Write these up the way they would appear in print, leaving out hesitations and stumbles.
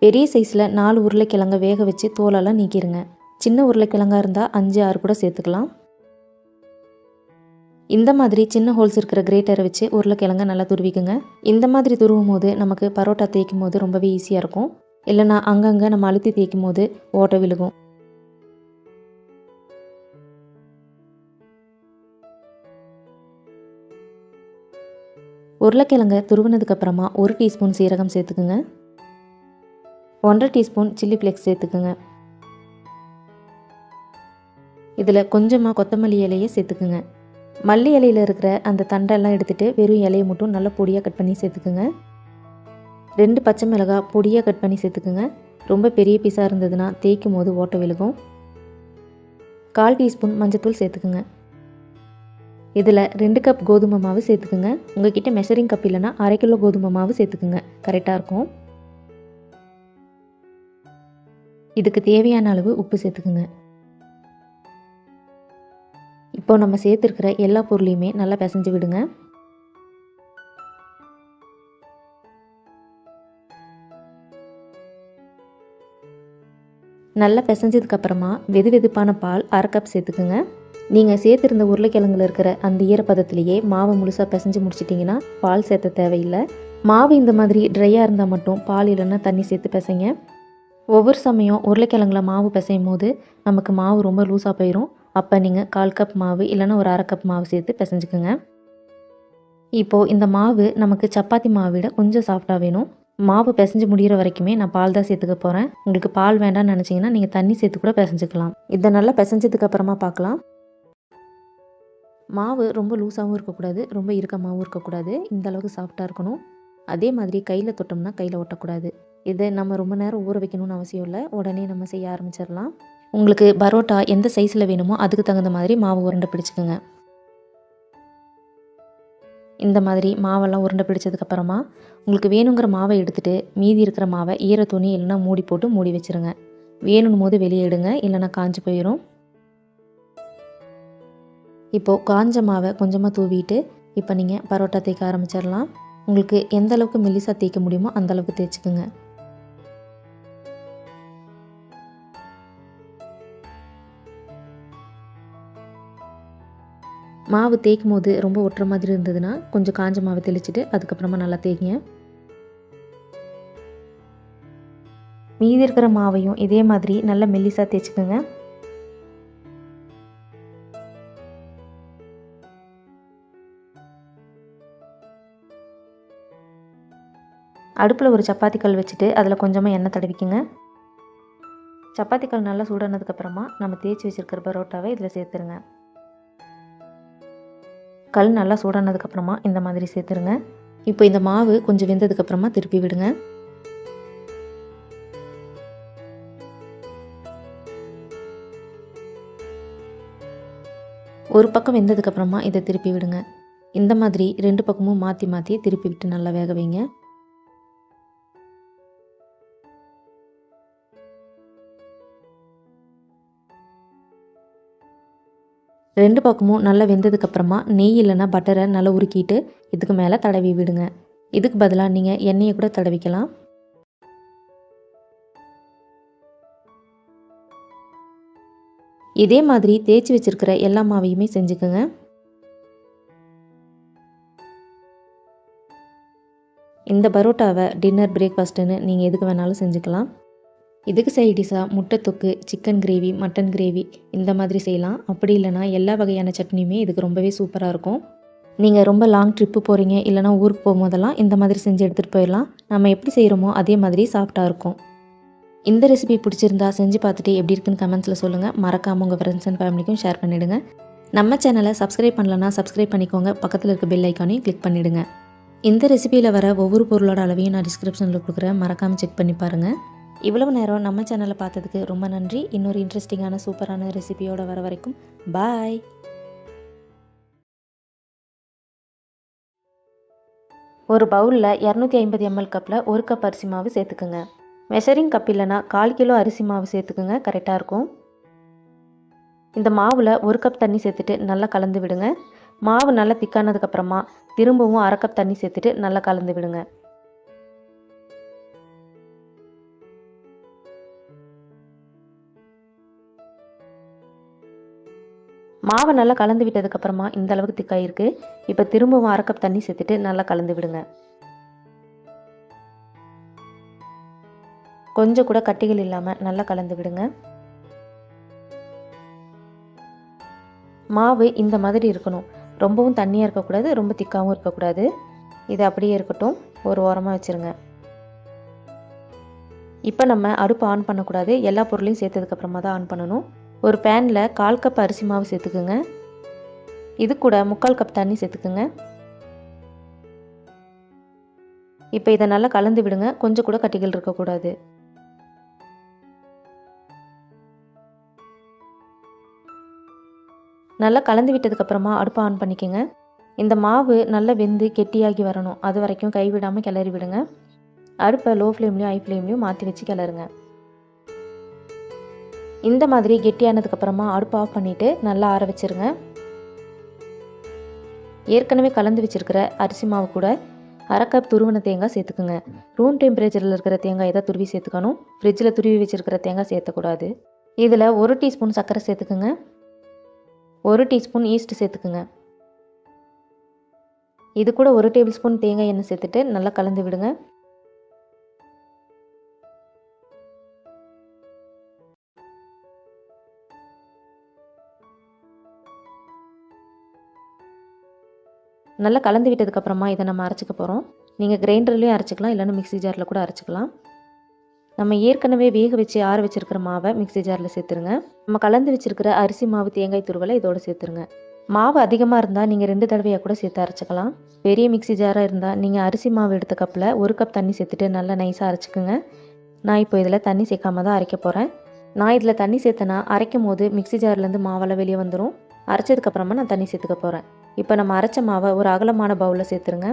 பெரிய சைஸில் 4 உருளைக்கிழங்க வேக வச்சு தோலெல்லாம் நீக்கிடுங்க. சின்ன உருளைக்கிழங்காக இருந்தால் 5, 6 கூட சேர்த்துக்கலாம். இந்த மாதிரி சின்ன ஹோல்ஸ் இருக்கிற கிரேட்டரை வச்சு உருளைக்கிழங்க நல்லா துருவிக்குங்க. இந்த மாதிரி துருவும் போது நமக்கு பரோட்டா தேய்க்கும் போது ரொம்பவே ஈஸியாக இருக்கும். இல்லைனா அங்கங்கே நம்ம அழுத்தி தேய்க்கும் போது ஓட்டை விழுகும். உருளைக்கிழங்க துருவினதுக்கப்புறமா 1 டீஸ்பூன் சீரகம் சேர்த்துக்குங்க. 1.5 டீஸ்பூன் சில்லி ஃப்ளேக்ஸ் சேர்த்துக்குங்க. இதில் கொஞ்சமாக கொத்தமல்லி இலையை சேர்த்துக்குங்க. மல்லி இலையில் இருக்கிற அந்த தண்டெல்லாம் எடுத்துகிட்டு வெறும் இலையை மட்டும் நல்லா பொடியாக கட் பண்ணி சேர்த்துக்குங்க. 2 பச்சை மிளகாய் பொடியாக கட் பண்ணி சேர்த்துக்குங்க. ரொம்ப பெரிய பீஸாக இருந்ததுன்னா தேய்க்கும் போது ஓட்டை விழுகும். 1/4 டீஸ்பூன் மஞ்சத்தூள் சேர்த்துக்குங்க. இதில் 2 கப் கோதுமை மாவு சேர்த்துக்குங்க. உங்ககிட்ட மெஷரிங் கப் இல்லைன்னா 1/2 கிலோ கோதுமை மாவு சேர்த்துக்குங்க, கரெக்டாக இருக்கும். இதுக்கு தேவையான அளவு உப்பு சேர்த்துக்குங்க. இப்போ நம்ம சேர்த்துருக்கிற எல்லா பொருளையுமே நல்லா பிசைஞ்சு விடுங்க. நல்லா பிசைஞ்சதுக்கப்புறமா வெதுவெதுப்பான பால் 1/2 கப் சேர்த்துக்குங்க. நீங்கள் சேர்த்துருந்த உருளைக்கிழங்குல இருக்கிற அந்த ஈரப்பதத்திலேயே மாவை முழுசாக பிசைஞ்சு முடிச்சிட்டிங்கன்னா பால் சேர்த்த தேவையில்லை. மாவு இந்த மாதிரி ட்ரையாக இருந்தால் மட்டும் பால் இல்லைன்னா தண்ணி சேர்த்து பிசைங்க. ஒவ்வொரு சமயம் உருளைக்கிழங்குல மாவு பிசையும் போது நமக்கு மாவு ரொம்ப லூஸாக போயிடும். அப்போ நீங்கள் 1/4 கப் மாவு இல்லைன்னா ஒரு 1/2 கப் மாவு சேர்த்து பிசைஞ்சுக்குங்க. இப்போது இந்த மாவு நமக்கு சப்பாத்தி மாவை விட கொஞ்சம் சாஃப்டாக வேணும். மாவு பிசைஞ்சு முடிகிற வரைக்குமே நான் பால் தான் சேர்த்துக்க போகிறேன். உங்களுக்கு பால் வேண்டாம்னு நினச்சிங்கன்னா நீங்கள் தண்ணி சேர்த்து கூட பிசைஞ்சுக்கலாம். இதை நல்லா பிசைஞ்சதுக்கப்புறமா பார்க்கலாம். மாவு ரொம்ப லூஸாகவும் இருக்கக்கூடாது, ரொம்ப இறுக்கமாகவும் இருக்கக்கூடாது. இந்த அளவுக்கு சாஃப்டாக இருக்கணும். அதே மாதிரி கையில் தொட்டோம்னா கையில் ஒட்டக்கூடாது. இதை நம்ம ரொம்ப நேரம் ஊற வைக்கணும்னு அவசியம் இல்லை. உடனே நம்ம செய்ய ஆரம்பிச்சிடலாம். உங்களுக்கு பரோட்டா எந்த சைஸில் வேணுமோ அதுக்கு தகுந்த மாதிரி மாவு உருண்டை பிடிச்சிக்கோங்க. இந்த மாதிரி மாவெல்லாம் உருண்டை பிடிச்சதுக்கப்புறமா உங்களுக்கு வேணுங்கிற மாவை எடுத்துகிட்டு மீதி இருக்கிற மாவை ஈர துணி இல்லைன்னா மூடி போட்டு மூடி வச்சுருங்க. வேணும் போது வெளியே எடுங்க, இல்லைன்னா காஞ்சு போயிடும். இப்போது காஞ்ச மாவை கொஞ்சமாக தூவிட்டு இப்போ நீங்கள் பரோட்டா தேய்க்க ஆரம்பிச்சிடலாம். உங்களுக்கு எந்த அளவுக்கு மெல்லிசாக தேய்க்க முடியுமோ அந்த அளவுக்கு தேய்ச்சிக்கோங்க. மாவு தேய்க்கும் போது ரொம்ப ஒட்டுற மாதிரி இருந்ததுன்னா கொஞ்சம் காஞ்ச மாவை தெளிச்சுட்டு அதுக்கப்புறமா நல்லா தேய்ங்க. மீதி இருக்கிற மாவையும் இதே மாதிரி நல்லா மெல்லிசாக தேய்ச்சிக்கோங்க. அடுப்பில் ஒரு சப்பாத்தி கல் வச்சுட்டு அதில் கொஞ்சமாக எண்ணெய் தடவிக்குங்க. சப்பாத்தி கல் நல்லா சூடானதுக்கப்புறமா நம்ம தேய்ச்சி வச்சுருக்கிற பரோட்டாவை இதில் சேர்த்துருங்க. கல் நல்லா சூடானதுக்கப்புறமா இந்த மாதிரி சேர்த்துருங்க. இப்போ இந்த மாவு கொஞ்சம் வெந்ததுக்கப்புறமா திருப்பி விடுங்க. ஒரு பக்கம் வெந்ததுக்கப்புறமா இதை திருப்பி விடுங்க. இந்த மாதிரி 2 பக்கமும் மாற்றி மாற்றி திருப்பி விட்டு நல்லா வேக வைங்க. ரெண்டு பக்கமும் நல்லா வெந்ததுக்கப்புறமா நெய் இல்லைன்னா பட்டரை நல்லா உருக்கிட்டு இதுக்கு மேலே தடவி விடுங்க. இதுக்கு பதிலாக நீங்கள் எண்ணெயை கூட தடவிக்கலாம். இதே மாதிரி தேய்ச்சி வச்சுருக்கிற எல்லா மாவையுமே செஞ்சுக்கோங்க. இந்த பரோட்டாவை டின்னர் பிரேக்ஃபாஸ்ட்டுன்னு நீங்கள் எதுக்கு வேணாலும் செஞ்சுக்கலாம். இதுக்கு சைடிஷாக முட்டை தொக்கு, சிக்கன் கிரேவி, மட்டன் கிரேவி இந்த மாதிரி செய்யலாம். அப்படி இல்லைனா எல்லா வகையான சட்னியுமே இதுக்கு ரொம்பவே சூப்பராக இருக்கும். நீங்கள் ரொம்ப லாங் ட்ரிப்பு போகிறீங்க இல்லைனா ஊருக்கு போகும்போதெல்லாம் இந்த மாதிரி செஞ்சு எடுத்துகிட்டு போயிடலாம். நம்ம எப்படி செய்கிறோமோ அதே மாதிரி சாஃப்டாக இருக்கும். இந்த ரெசிபி பிடிச்சிருந்தா செஞ்சு பார்த்துட்டு எப்படி இருக்குன்னு கமெண்ட்ஸில் சொல்லுங்கள். மறக்காமல் உங்கள் ஃப்ரெண்ட்ஸ் அண்ட் ஃபேமிலிக்கும் ஷேர் பண்ணிவிடுங்க. நம்ம சேனலை சப்ஸ்கிரைப் பண்ணலன்னா சப்ஸ்கிரைப் பண்ணிக்கோங்க. பக்கத்தில் இருக்க பெல் ஐக்கானையும் கிளிக் பண்ணிவிடுங்க. இந்த ரெசிபியில் வர ஒவ்வொரு பொருளோட அளவையும் நான் டிஸ்கிரிப்ஷனில் கொடுக்குறேன், மறக்காமல் செக் பண்ணி பாருங்கள். இவ்வளவு நேரம் நம்ம சேனலை பார்த்ததுக்கு ரொம்ப நன்றி. இன்னொரு இன்ட்ரெஸ்டிங்கான சூப்பரான ரெசிபியோட வர வரைக்கும் பாய். ஒரு பவுலில் 250 ml கப்பில் 1 கப் அரிசி மாவு சேர்த்துக்குங்க. மெஷரிங் கப் இல்லைனா 1/4 கிலோ அரிசி மாவு சேர்த்துக்குங்க, கரெக்டாக இருக்கும். இந்த மாவில் 1 கப் தண்ணி சேர்த்துட்டு நல்லா கலந்து விடுங்க. மாவு நல்லா திக்கானதுக்கப்புறமா திரும்பவும் 1/2 கப் தண்ணி சேர்த்துட்டு நல்லா கலந்து விடுங்க. மாவை நல்லா கலந்து விட்டதுக்கப்புறமா இந்த அளவுக்கு திக்காயிருக்கு. இப்போ திரும்பவும் 1/2 கப் தண்ணி சேர்த்துட்டு நல்லா கலந்து விடுங்க. கொஞ்சம் கூட கட்டிகள் இல்லாமல் நல்லா கலந்து விடுங்க. மாவு இந்த மாதிரி இருக்கணும். ரொம்பவும் தண்ணியாக இருக்கக்கூடாது, ரொம்ப திக்காகவும் இருக்கக்கூடாது. இது அப்படியே இருக்கட்டும், ஒரு ஓரமாக வச்சுருங்க. இப்போ நம்ம அடுப்பு ஆன் பண்ணக்கூடாது. எல்லா பொருளையும் சேர்த்ததுக்கப்புறமா தான் ஆன் பண்ணணும். ஒரு பேனில் 1/4 கப் அரிசி மாவு சேர்த்துக்குங்க. இது கூட 3/4 கப் தண்ணி சேர்த்துக்குங்க. இப்போ இதை நல்லா கலந்து விடுங்க. கொஞ்சம் கூட கட்டிகள் இருக்கக்கூடாது. நல்லா கலந்து விட்டதுக்கப்புறமா அடுப்பை ஆன் பண்ணிக்கோங்க. இந்த மாவு நல்லா வெந்து கெட்டியாகி வரணும். அது வரைக்கும் கைவிடாமல் கிளறி விடுங்க. அடுப்பை லோ ஃப்ளேம்லேயும் ஹை ஃப்ளேம்லேயும் மாற்றி வச்சு கிளறுங்க. இந்த மாதிரி கெட்டியானதுக்கப்புறமா அடுப்பை ஆஃப் பண்ணிவிட்டு நல்லா ஆற வச்சுருங்க. ஏற்கனவே கலந்து வச்சுருக்கிற அரிசி மாவு கூட 1/2 கப் துருவின தேங்காய் சேர்த்துக்குங்க. ரூம் டெம்பரேச்சரில் இருக்கிற தேங்காய் தான் துருவி சேர்த்துக்கணும். ஃப்ரிட்ஜில் துருவி வச்சுருக்கிற தேங்காய் சேர்த்தக்கூடாது. இதில் 1 டீஸ்பூன் சர்க்கரை சேர்த்துக்குங்க. 1 டீஸ்பூன் ஈஸ்ட் சேர்த்துக்குங்க. இது கூட 1 டேபிள் ஸ்பூன் தேங்காய் எண்ணெய் சேர்த்துட்டு நல்லா கலந்து விடுங்க. நல்லா கலந்து விட்டதுக்கப்புறமா இதை நம்ம அரைச்சிக்க போகிறோம். நீங்கள் கிரைண்டர்லேயும் அரைச்சிக்கலாம், இல்லைன்னா மிக்ஸி ஜாரில் கூட அரைச்சிக்கலாம். நம்ம ஏற்கனவே வேக வச்சு ஆற வச்சுருக்கிற மாவை மிக்ஸி ஜாரில் சேர்த்துருங்க. நம்ம கலந்து வச்சுருக்கிற அரிசி மாவு தேங்காய் துருவலை இதோடு சேர்த்துருங்க. மாவு அதிகமாக இருந்தால் நீங்கள் 2 தடவையாக கூட சேர்த்து அரைச்சிக்கலாம். பெரிய மிக்ஸி ஜாராக இருந்தால் நீங்கள் அரிசி மாவு எடுத்த கப்பில் 1 கப் தண்ணி சேர்த்துட்டு நல்லா நைஸாக அரைச்சிக்குங்க. நான் இப்போ இதில் தண்ணி சேர்க்காம தான் அரைக்க போகிறேன். நான் இதில் தண்ணி சேர்த்தனா அரைக்கும் போது மிக்ஸி ஜார்லேருந்து மாவெல்லாம் வெளியே வந்துடும். அரைச்சதுக்கப்புறமா நான் தண்ணி சேர்த்துக்க போகிறேன். இப்போ நம்ம அரைச்ச மாவை ஒரு அகலமான பவுலில் சேர்த்துருங்க.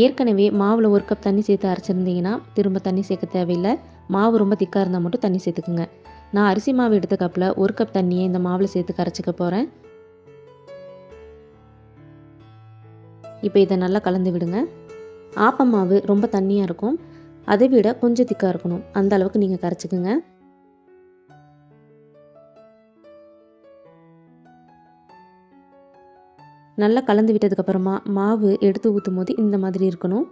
ஏற்கனவே மாவில் 1 கப் தண்ணி சேர்த்து அரைச்சிருந்தீங்கன்னா திரும்ப தண்ணி சேர்க்க தேவையில்லை. மாவு ரொம்ப திக்காக இருந்தால் மட்டும் தண்ணி சேர்த்துக்குங்க. நான் அரிசி மாவு எடுத்த கப்பில் 1 கப் தண்ணியை இந்த மாவில் சேர்த்து கரைச்சிக்க போகிறேன். இப்போ இதை நல்லா கலந்து விடுங்க. ஆப்பம் மாவு ரொம்ப தண்ணியாக இருக்கும், அதை விட கொஞ்சம் திக்காக இருக்கணும். அந்த அளவுக்கு நீங்கள் கரைச்சிக்குங்க. நல்லா கலந்து விட்டதுக்கப்புறமா மாவு எடுத்து ஊற்றும் போது இந்த மாதிரி இருக்கணும்.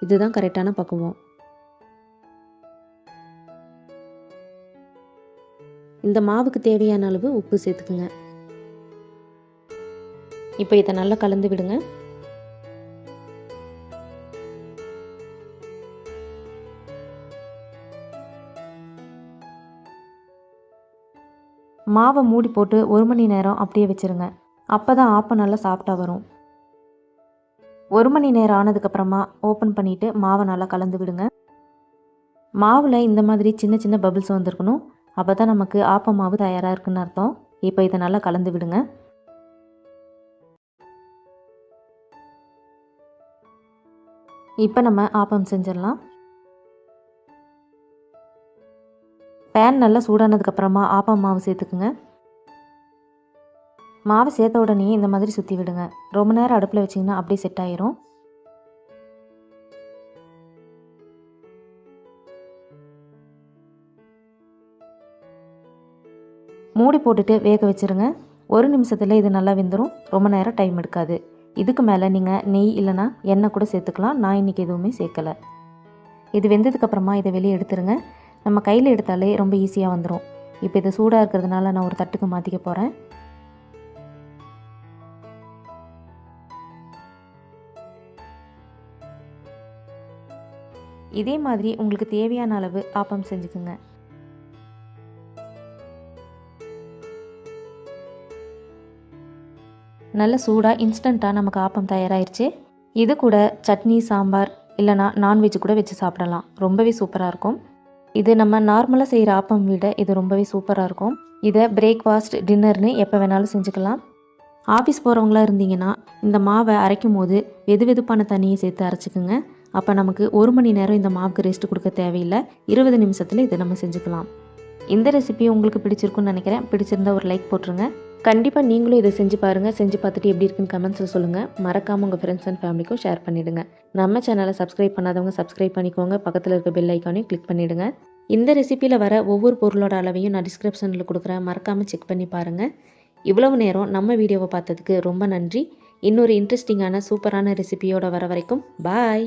இதுதான் கரெக்டான பக்குவம். இந்த மாவுக்கு தேவையான அளவு உப்பு சேர்த்துக்குங்க. இப்போ இதை நல்லா கலந்து விடுங்க. மாவை மூடி போட்டு 1 மணி நேரம் அப்படியே வச்சுருங்க. அப்போ தான் ஆப்பம் நல்லா சாஃப்டாக வரும். 1 மணி நேரம் ஆனதுக்கப்புறமா ஓப்பன் பண்ணிவிட்டு மாவை நல்லா கலந்து விடுங்க. மாவில் இந்த மாதிரி சின்ன சின்ன பபிள்ஸ் வந்துருக்கணும். அப்போ தான் நமக்கு ஆப்பம் மாவு தயாராக இருக்குன்னு அர்த்தம். இப்போ இதை நல்லா கலந்து விடுங்க. இப்போ நம்ம ஆப்பம் செஞ்சிடலாம். பேன் நல்லா சூடானதுக்கப்புறமா ஆப்பம் மாவு சேர்த்துக்குங்க. மாவை சேர்த்த உடனே இந்த மாதிரி சுற்றி விடுங்க. ரொம்ப நேரம் அடுப்பில் வச்சிங்கன்னா அப்படியே செட் ஆயிரும். மூடி போட்டுட்டு வேக வச்சுருங்க. 1 நிமிஷத்தில் இது நல்லா வெந்துடும். ரொம்ப நேரம் டைம் எடுக்காது. இதுக்கு மேலே நீங்கள் நெய் இல்லைனா எண்ணெய் கூட சேர்த்துக்கலாம். நான் இன்றைக்கி எதுவுமே சேர்க்கலை. இது வெந்ததுக்கப்புறமா இதை வெளியே எடுத்துருங்க. நம்ம கையில் எடுத்தாலே ரொம்ப ஈஸியாக வந்துடும். இப்போ இது சூடாக இருக்கிறதுனால நான் ஒரு தட்டுக்கு மாற்றிக்க போகிறேன். இதே மாதிரி உங்களுக்கு தேவையான அளவு ஆப்பம் செஞ்சுக்குங்க. நல்ல சூடாக இன்ஸ்டண்ட்டாக நமக்கு ஆப்பம் தயாராகிருச்சு. இது கூட சட்னி, சாம்பார் இல்லைனா நான்வெஜ் கூட வச்சு சாப்பிடலாம். ரொம்பவே சூப்பராக இருக்கும். இது நம்ம நார்மலாக செய்கிற ஆப்பம் விட இது ரொம்பவே சூப்பராக இருக்கும். இதை பிரேக்ஃபாஸ்ட், டின்னர்னு எப்போ வேணாலும் செஞ்சுக்கலாம். ஆஃபீஸ் போகிறவங்களாக இருந்தீங்கன்னா இந்த மாவை அரைக்கும் போது வெது வெதுப்பான தண்ணியை சேர்த்து அரைச்சிக்குங்க. அப்போ நமக்கு 1 மணி நேரம் இந்த மாவுக்கு ரெஸ்ட் கொடுக்க தேவையில்லை. 20 நிமிஷத்தில் இதை நம்ம செஞ்சுக்கலாம். இந்த ரெசிபி உங்களுக்கு பிடிச்சிருக்குன்னு நினைக்கிறேன். பிடிச்சிருந்தா ஒரு லைக் போட்டுருங்க. கண்டிப்பாக நீங்களும் இதை செஞ்சு பாருங்கள். செஞ்சு பார்த்துட்டு எப்படி இருக்குன்னு கமெண்ட்ஸில் சொல்லுங்கள். மறக்காமல் உங்கள் ஃப்ரெண்ட்ஸ் அண்ட் ஃபேமிலிக்கும் ஷேர் பண்ணிவிடுங்க. நம்ம சேனலை சப்ஸ்கிரைப் பண்ணாதவங்க சப்ஸ்கிரைப் பண்ணிக்கோங்க. பக்கத்தில் இருக்க பெல் ஐக்கானையும் கிளிக் பண்ணிவிடுங்க. இந்த ரெசிப்பியில் வர ஒவ்வொரு பொருளோட அளவையும் நான் டிஸ்கிரிப்ஷனில் கொடுக்குறேன், மறக்காமல் செக் பண்ணி பாருங்கள். இவ்வளவு நேரம் நம்ம வீடியோவை பார்த்ததுக்கு ரொம்ப நன்றி. இன்னொரு இன்ட்ரெஸ்டிங்கான சூப்பரான ரெசிபியோட வர வரைக்கும் பாய்.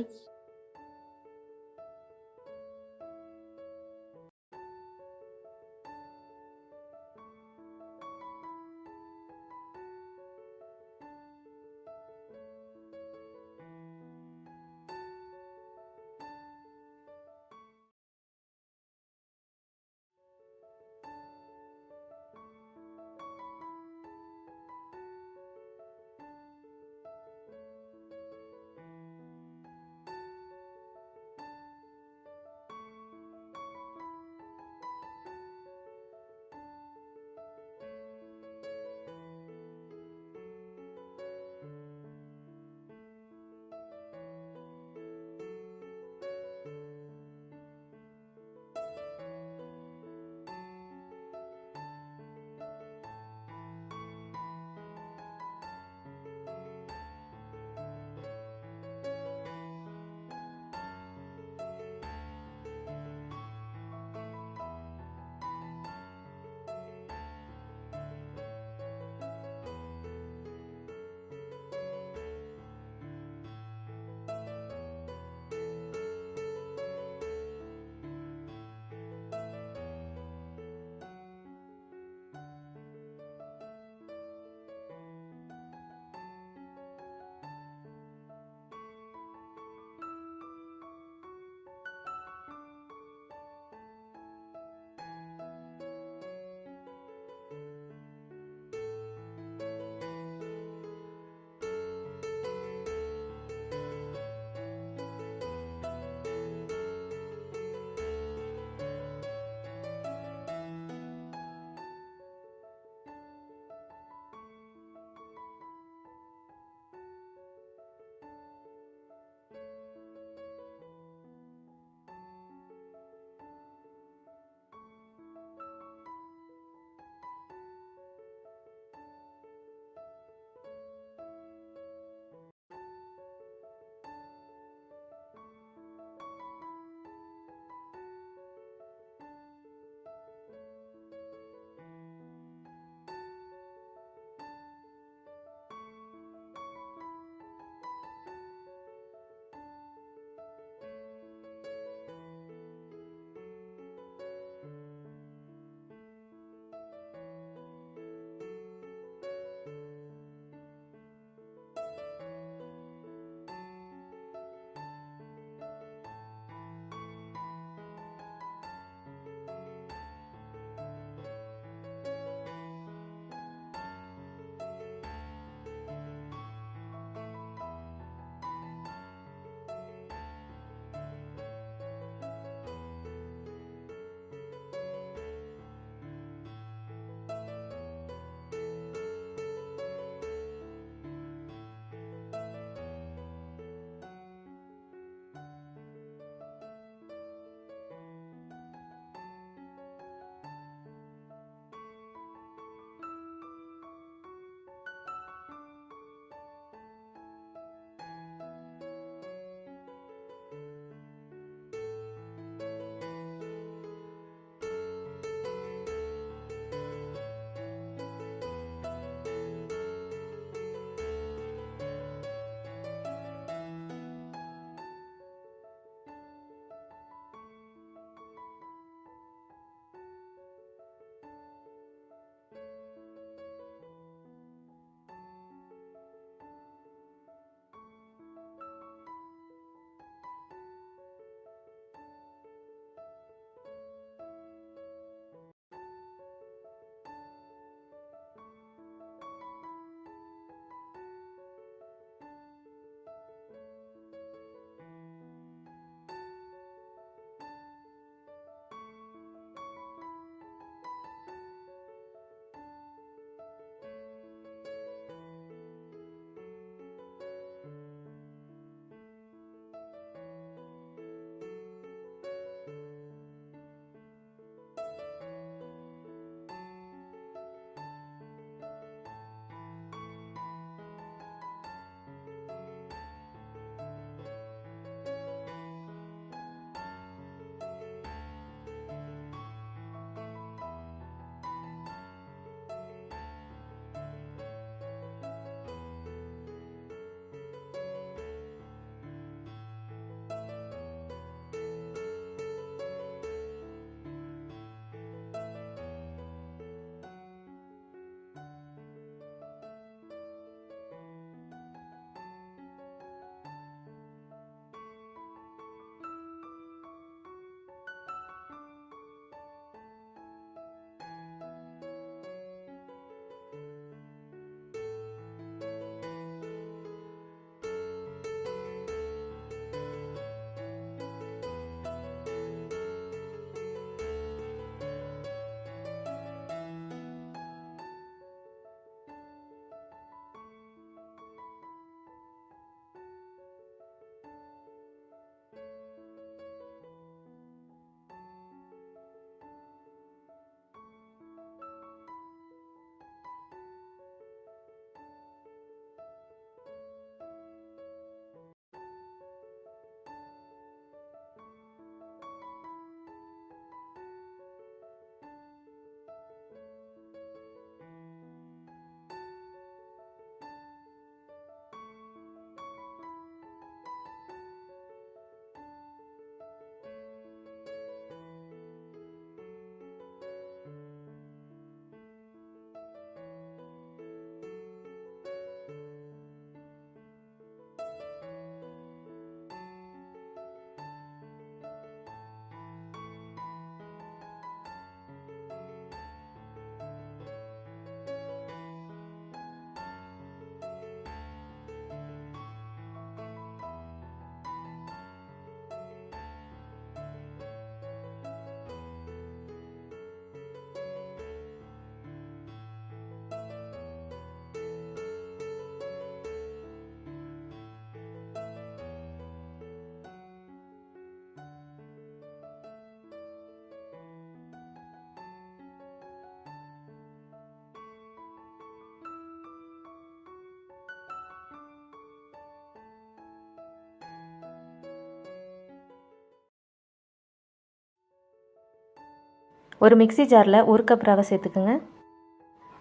ஒரு மிக்ஸி ஜாரில் 1 கப் ரவை சேர்த்துக்குங்க.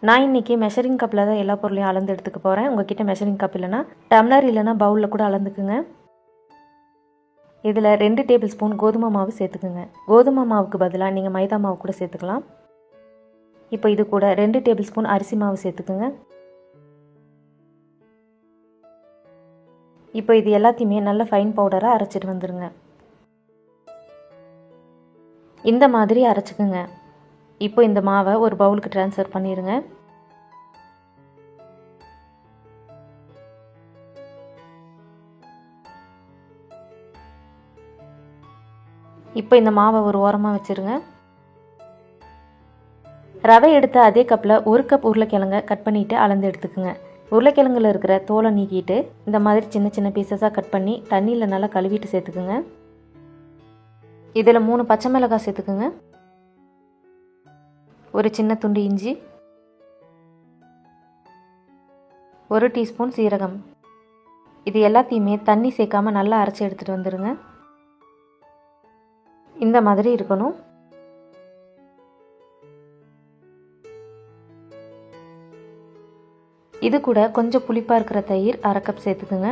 நான் இன்றைக்கி மெஷரிங் கப்பில் தான் எல்லா பொருளையும் அளந்து எடுத்துக்க போகிறேன். உங்கள்கிட்ட மெஷரிங் கப் இல்லைனா டம்ளர் இல்லைனா பவுலில் கூட அளந்துக்குங்க. இதில் 2 டேபிள் ஸ்பூன் கோதுமை மாவு சேர்த்துக்குங்க. கோதுமை மாவுக்கு பதிலாக நீங்கள் மைதா மாவு கூட சேர்த்துக்கலாம். இப்போ இது கூட 2 டேபிள் ஸ்பூன் அரிசி மாவு சேர்த்துக்குங்க. இப்போ இது எல்லாத்தையுமே நல்ல ஃபைன் பவுடராக அரைச்சிட்டு வந்துடுங்க. இந்த மாதிரி அரைச்சிக்குங்க. இப்போ இந்த மாவை ஒரு பவுலுக்கு ட்ரான்ஸ்ஃபர் பண்ணிடுங்க. இப்போ இந்த மாவை ஒரு ஓரமாக வச்சுருங்க. ரவை எடுத்த அதே கப்பில் 1 கப் உருளைக்கிழங்க கட் பண்ணிவிட்டு அளந்து எடுத்துக்குங்க. உருளைக்கிழங்குல இருக்கிற தோலை நீக்கிட்டு இந்த மாதிரி சின்ன சின்ன பீசஸாக கட் பண்ணி தண்ணியில் நல்லா கழுவிட்டு சேர்த்துக்குங்க. இதில் 3 பச்சை மிளகாய் சேர்த்துக்குங்க. ஒரு சின்ன துண்டு இஞ்சி, 1 டீஸ்பூன் சீரகம். இது எல்லாத்தையுமே தண்ணி சேர்க்காமல் நல்லா அரைச்சி எடுத்துகிட்டு வந்துடுங்க. இந்த மாதிரி இருக்கணும். இது கூட கொஞ்சம் புளிப்பாக இருக்கிற தயிர் 1/2 கப் சேர்த்துக்குங்க.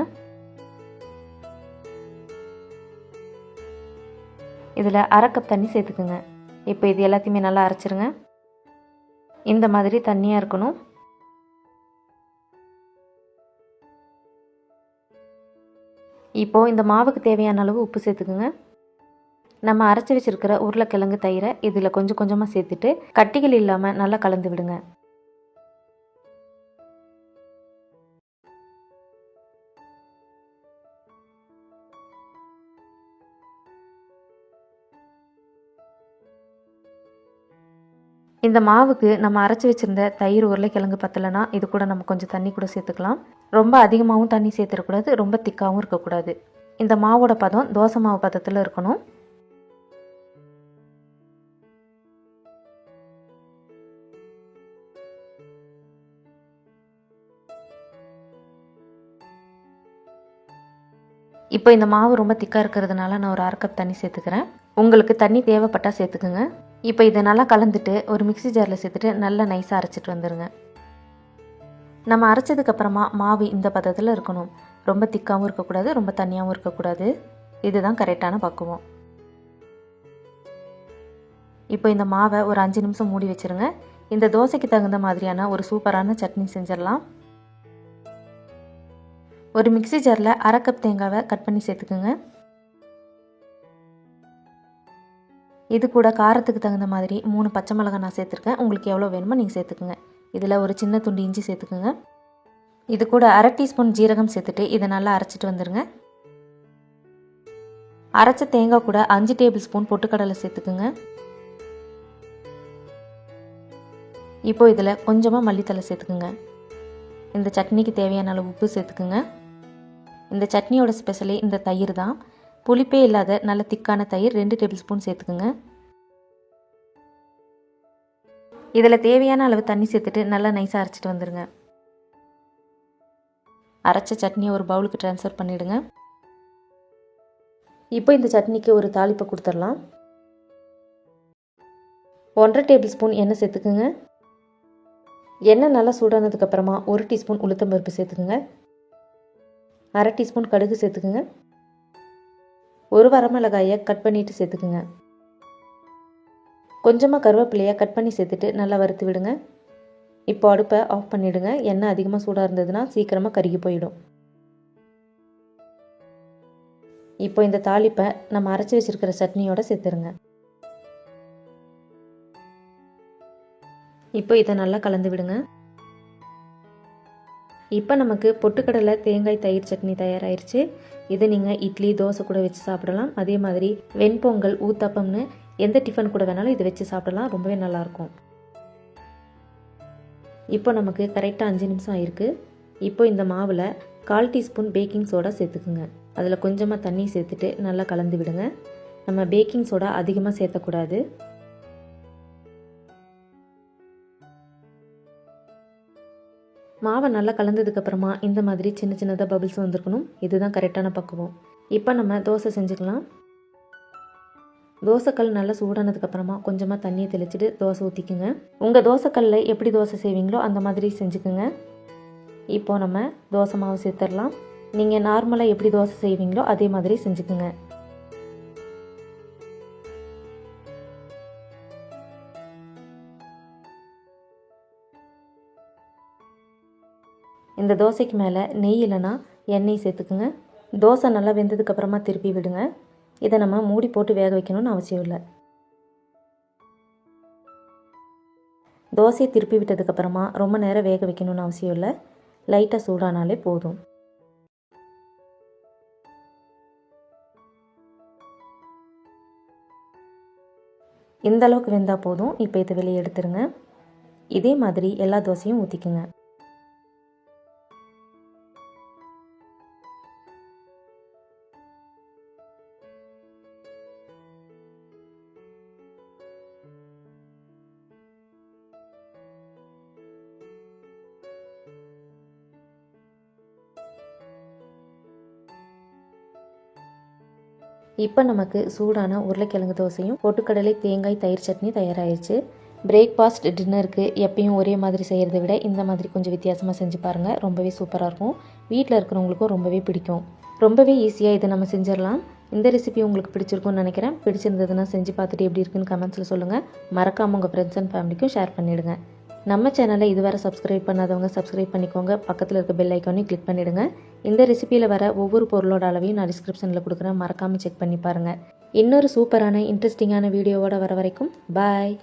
இதில் 1/2 கப் தண்ணி சேர்த்துக்குங்க. இப்போ இது எல்லாத்தையுமே நல்லா அரைச்சிருங்க. இந்த மாதிரி தண்ணியாக இருக்கணும். இப்போது இந்த மாவுக்கு தேவையான அளவு உப்பு சேர்த்துக்குங்க. நம்ம அரைச்சி வச்சுருக்கிற உருளைக்கிழங்கு தயிரை இதில் கொஞ்சம் கொஞ்சமாக சேர்த்துட்டு கட்டிகள் இல்லாமல் நல்லா கலந்து விடுங்க. இந்த மாவுக்கு நம்ம அரைச்சி வச்சுருந்த தயிர் உருளைக்கிழங்கு பத்தலைன்னா இது கூட நம்ம கொஞ்சம் தண்ணி கூட சேர்த்துக்கலாம். ரொம்ப அதிகமாகவும் தண்ணி சேர்த்துடக்கூடாது, ரொம்ப திக்காகவும் இருக்கக்கூடாது. இந்த மாவோட பதம் தோசை மாவு பதத்தில் இருக்கணும். இப்போ இந்த மாவு ரொம்ப திக்காக இருக்கிறதுனால நான் ஒரு 1/2 கப் தண்ணி சேர்த்துக்கிறேன். உங்களுக்கு தண்ணி தேவைப்பட்டால் சேர்த்துக்குங்க. இப்போ இதை நல்லா கலந்துட்டு ஒரு மிக்ஸி ஜாரில் சேர்த்துட்டு நல்லா நைஸாக அரைச்சிட்டு வந்துடுங்க. நம்ம அரைச்சதுக்கப்புறமா மாவு இந்த பதத்தில் இருக்கணும். ரொம்ப திக்காகவும் இருக்கக்கூடாது, ரொம்ப தண்ணியாகவும் இருக்கக்கூடாது. இதுதான் கரெக்டான பக்குவம். இப்போ இந்த மாவை ஒரு 5 நிமிஷம் மூடி வச்சுருங்க. இந்த தோசைக்கு தகுந்த மாதிரியான ஒரு சூப்பரான சட்னி செஞ்சிடலாம். ஒரு மிக்ஸி ஜாரில் 1/2 கப் தேங்காவை கட் பண்ணி சேர்த்துக்குங்க. இது கூட காரத்துக்கு தகுந்த மாதிரி 3 பச்சை மிளகாய் நான் சேர்த்துருக்கேன். உங்களுக்கு எவ்வளோ வேணுமோ நீங்கள் சேர்த்துக்குங்க. இதில் ஒரு சின்ன துண்டு இஞ்சி சேர்த்துக்குங்க. இது கூட 1/2 டீஸ்பூன் ஜீரகம் சேர்த்துட்டு இதை நல்லா அரைச்சிட்டு வந்துடுங்க. அரைச்ச தேங்காய் கூட 5 டேபிள் ஸ்பூன் பொட்டுக்கடலை சேர்த்துக்குங்க. இப்போ இதில் கொஞ்சமாக மல்லித்தலை சேர்த்துக்குங்க. இந்த சட்னிக்கு தேவையான அளவு உப்பு சேர்த்துக்குங்க. இந்த சட்னியோட ஸ்பெஷலே இந்த தயிர் தான். புளிப்பே இல்லாத நல்ல திக்கான தயிர் 2 டேபிள் ஸ்பூன் சேர்த்துக்குங்க. இதில் தேவையான அளவு தண்ணி சேர்த்துட்டு நல்லா நைஸாக அரைச்சிட்டு வந்துடுங்க. அரைச்ச சட்னியை ஒரு பவுலுக்கு ட்ரான்ஸ்ஃபர் பண்ணிவிடுங்க. இப்போ இந்த சட்னிக்கு ஒரு தாளிப்பை கொடுத்துடலாம். 1/2 டேபிள் ஸ்பூன் எண்ணெய் சேர்த்துக்குங்க. எண்ணெய் நல்லா சூடானதுக்கப்புறமா 1 டீஸ்பூன் உளுத்தம்பருப்பு சேர்த்துக்குங்க. 1/2 டீஸ்பூன் கடுகு சேர்த்துக்குங்க. ஒரு வரமிளகாயை கட் பண்ணிவிட்டு சேர்த்துக்குங்க. கொஞ்சமாக கருவேப்பிலையை கட் பண்ணி சேர்த்துட்டு நல்லா வறுத்து விடுங்க. இப்போ அடுப்பை ஆஃப் பண்ணிவிடுங்க. எண்ணெய் அதிகமாக சூடாக இருந்ததுன்னா சீக்கிரமாக கருகி போயிடும். இப்போ இந்த தாளிப்பை நம்ம அரைச்சி வச்சுருக்கிற சட்னியோடு சேர்த்துருங்க. இப்போ இதை நல்லா கலந்து விடுங்க. இப்போ நமக்கு பொட்டுக்கடலை தேங்காய் தயிர் சட்னி தயாராகிருச்சு. இதை நீங்கள் இட்லி தோசை கூட வச்சு சாப்பிடலாம். அதே மாதிரி வெண்பொங்கல் ஊத்தப்பம்னு எந்த டிஃபன் கூட வேணாலும் இதை வச்சு சாப்பிடலாம். ரொம்பவே நல்லாயிருக்கும். இப்போ நமக்கு கரெக்டாக 5 நிமிஷம் ஆயிருக்கு. இப்போ இந்த மாவில் 1/4 டீஸ்பூன் பேக்கிங் சோடா சேர்த்துக்குங்க. அதில் கொஞ்சமாக தண்ணி சேர்த்துட்டு நல்லா கலந்து விடுங்க. நம்ம பேக்கிங் சோடா அதிகமாக சேர்த்தக்கூடாது. மாவை நல்லா கலந்ததுக்கப்புறமா இந்த மாதிரி சின்ன சின்னதாக பபிள்ஸ் வந்திருக்கணும். இதுதான் கரெக்டான பக்குவம். இப்போ நம்ம தோசை செஞ்சுக்கலாம். தோசைக்கல் நல்லா சூடானதுக்கப்புறமா கொஞ்சமாக தண்ணியை தெளிச்சிட்டு தோசை ஊற்றிக்குங்க. உங்கள் தோசைக்கல்லில் எப்படி தோசை செய்வீங்களோ அந்த மாதிரி செஞ்சுக்குங்க. இப்போ நம்ம தோசை மாவு சேர்த்துடலாம். நீங்கள் நார்மலாக எப்படி தோசை செய்வீங்களோ அதே மாதிரி செஞ்சுக்குங்க. இந்த தோசைக்கு மேலே நெய் இல்லைன்னா எண்ணெய் சேர்த்துக்குங்க. தோசை நல்லா வெந்ததுக்கப்புறமா திருப்பி விடுங்க. இதை நம்ம மூடி போட்டு வேக வைக்கணும்னு அவசியம் இல்லை. தோசையை திருப்பி விட்டதுக்கப்புறமா ரொம்ப நேரம் வேக வைக்கணும்னு அவசியம் இல்லை. லைட்டாக சூடானாலே போதும். இந்த அளவுக்கு வெந்தால் போதும். இப்போ இதை வெளியே எடுத்துருங்க. இதே மாதிரி எல்லா தோசையும் ஊற்றிக்குங்க. இப்போ நமக்கு சூடான உருளைக்கிழங்கு தோசையும் பொட்டுக்கடலை தேங்காய் தயிர் சட்னி தயாராகிடுச்சு. பிரேக்ஃபாஸ்ட் டின்னருக்கு எப்பயும் ஒரே மாதிரி செய்கிறத விட இந்த மாதிரி கொஞ்சம் வித்தியாசமாக செஞ்சு பாருங்கள். ரொம்பவே சூப்பராக இருக்கும். வீட்டில் இருக்கிறவங்களுக்கும் ரொம்பவே பிடிக்கும். ரொம்பவே ஈஸியாக இதை நம்ம செஞ்சிடலாம். இந்த ரெசிபி உங்களுக்கு பிடிச்சிருக்கும்னு நினைக்கிறேன். பிடிச்சிருந்ததுன்னா செஞ்சு பார்த்துட்டு எப்படி இருக்குன்னு கமெண்ட்ஸில் சொல்லுங்கள். மறக்காமல் உங்கள் ஃப்ரெண்ட்ஸ் அண்ட் ஃபேமிலிக்கும் ஷேர் பண்ணிவிடுங்க. நம்ம சேனலை இதுவரை சப்ஸ்கிரைப் பண்ணாதவங்க சப்ஸ்கிரைப் பண்ணிக்கோங்க. பக்கத்தில் இருக்க பெல் ஐக்கானையும் கிளிக் பண்ணிவிடுங்க. இந்த ரெசிபியில் வர ஒவ்வொரு பொருளோட அளவையும் நான் டிஸ்கிரிப்ஷனில் கொடுக்குறேன். மறக்காமல் செக் பண்ணி பாருங்கள். இன்னொரு சூப்பரான இன்ட்ரெஸ்டிங்கான வீடியோவோட வர வரைக்கும் பாய்.